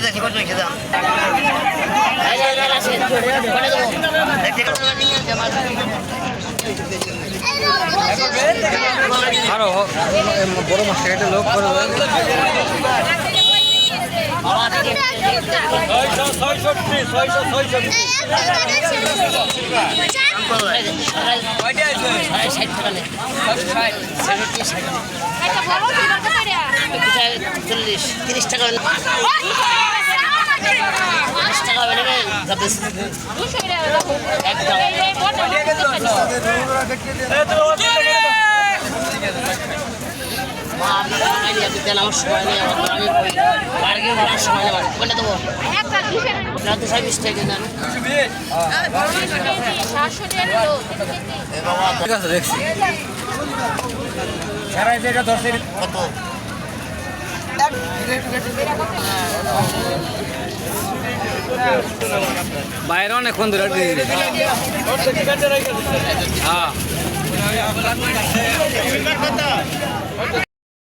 দেখি কত খেয়ে আরো বড় মাছ এটা লোক করে আমার সময় নেই আমি বলার সময় নেই কোনটা দেবো রাতে 20 টাকা জান ঠিক আছে দেখছি সারা জায়গা 10 কত বাইরে অনেকক্ষণ ধরে হ্যাঁ